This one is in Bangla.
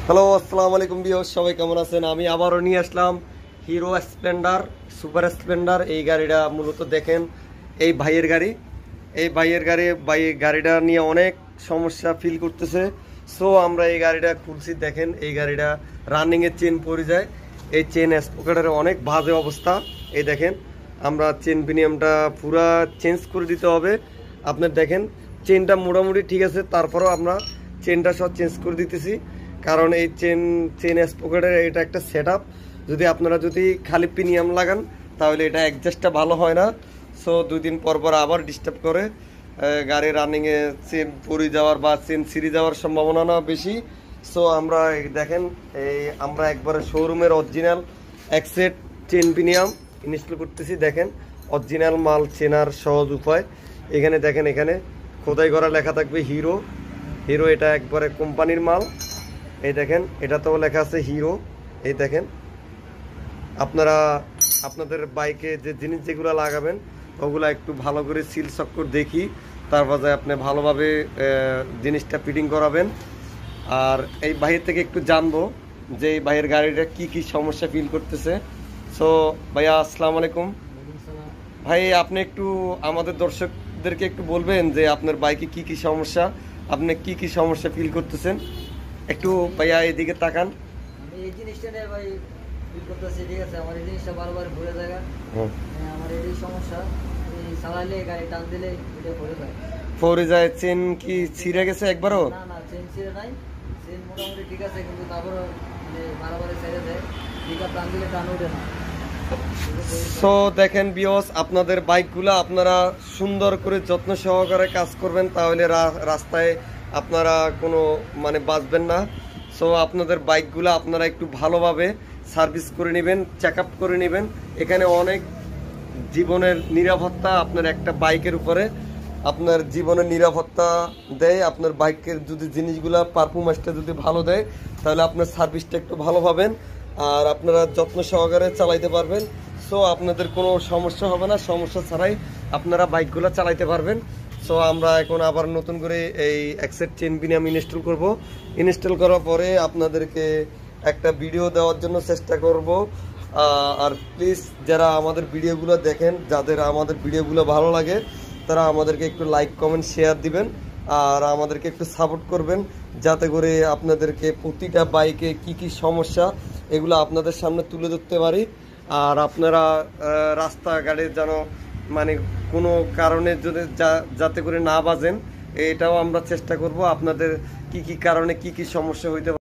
হ্যালো, আসসালামু আলাইকুম ভিউয়ার্স, সবাই কেমন আছেন? আমি আবারও নিয়ে আসলাম হিরো স্প্লেন্ডার, সুপার স্প্লেন্ডার। এই গাড়িটা মূলত দেখেন এই ভাইয়ের গাড়ি। গাড়িটা নিয়ে অনেক সমস্যা ফিল করতেছে। সো আমরা এই গাড়িটা খুলছি। দেখেন এই গাড়িটা রানিংয়ের চেন পড়ে যায়, এই চেন স্পকেটের অনেক বাজে অবস্থা। এই দেখেন আমরা চেন পিনিয়ামটা পুরা চেঞ্জ করে দিতে হবে। আপনার দেখেন চেনটা মোটামুটি ঠিক আছে, তারপরেও আমরা চেনটা সব চেঞ্জ করে দিতেছি, কারণ এই চেন স্পকেটের এটা একটা সেট আপ। আপনারা যদি খালি প্রিমিয়াম লাগান তাহলে এটা অ্যাডজাস্টটা ভালো হয় না। সো 2 দিন পর পর আবার ডিস্টার্ব করে, গাড়ি রানিংয়ে চেন পড়ে যাওয়ার বা চেন ছিঁড়ে যাওয়ার সম্ভাবনা না বেশি। সো আমরা দেখেন আমরা একবারে শোরুমের original exact chain premium install করতেছি। দেখেন অরিজিনাল মাল চেনার সহজ উপায় এখানে দেখেন, এখানে খোদাই করা লেখা থাকবে হিরো। এটা একবারে কোম্পানির মাল। এই দেখেন এটাতেও লেখা আছে হিরো। এই দেখেন আপনারা আপনাদের বাইকে যে জিনিস যেগুলো লাগাবেন ওগুলা একটু ভালো করে সিল চক্কর দেখি, তারপরে আপনি ভালোভাবে জিনিসটা ফিটিং করাবেন। আর এই ভাইয়ের থেকে একটু জানবো যে এই ভাইয়ের গাড়িটা কি কি সমস্যা ফিল করতেছে। সো ভাইয়া, আসসালামু আলাইকুম। ভাই, আপনি একটু আমাদের দর্শকদেরকে একটু বলবেন যে আপনার বাইকে কি কি সমস্যা, আপনি কি কি সমস্যা ফিল করতেছেন? একটু ভাইয়া এদিকে তাকান। এই জিনিসটা নিয়ে ভাই ফিল করতেছি, ঠিক আছে। আমার এই জিনিসটা বারবার ঘুরে যায়। আমার এই সমস্যা, এই চালাইলে গাড়ি টান দিলে এটা ঘুরে যায়। পড়ে যায়। চেন কি ছিঁড়ে গেছে একবারও? না না, চেন ছিঁড়ে নাই। চেন মোটামুটি ঠিক আছে, কিন্তু তারপরে বারবারে ছেড়ে দেয়। ঠিক আছে, টান দিলে টান ওঠে না। সো দেখেন ভিউয়ার্স, আপনাদের বাইকগুলো আপনারা সুন্দর করে যত্ন সহকারে কাজ করবেন, তাহলে রাস্তায় আপনারা কোনো বাঁচবেন না। সো আপনাদের বাইকগুলো আপনারা একটু ভালোভাবে সার্ভিস করে নেবেন, চেক আপ করে নেবেন। এখানে অনেক জীবনের নিরাপত্তা আপনার একটা বাইকের উপরে, আপনার জীবনের নিরাপত্তা দেয়। আপনার বাইকের যদি জিনিসগুলো পারফরমেন্সটা যদি ভালো দেয় তাহলে আপনার সার্ভিসটা একটু ভালো পাবেন, আর আপনারা যত্ন সহকারে চালাইতে পারবেন। সো আপনাদের কোনো সমস্যা হবে না, সমস্যা ছাড়াই আপনারা বাইকগুলো চালাইতে পারবেন। সো আমরা এখন আবার নতুন করে এই এক্সেট চেন প্রিমিয়াম ইনস্টল করব। ইনস্টল করার পরে আপনাদেরকে একটা ভিডিও দেওয়ার জন্য চেষ্টা করব। আর প্লিজ যারা আমাদের ভিডিওগুলো দেখেন, যাদের আমাদের ভিডিওগুলো ভালো লাগে, তারা আমাদেরকে একটু লাইক কমেন্ট শেয়ার দিবেন, আর আমাদেরকে একটু সাপোর্ট করবেন, যাতে করে আপনাদেরকে প্রতিটা বাইকে কি কি সমস্যা এগুলো আপনাদের সামনে তুলে ধরতে পারি। আর আপনারা রাস্তাঘাটে যেন কোনো কারণে যদি যাতে করে না বাজেন, এটাও আমরা চেষ্টা করব। আপনাদের কি কি কারণে কি কি সমস্যা হইতে পারে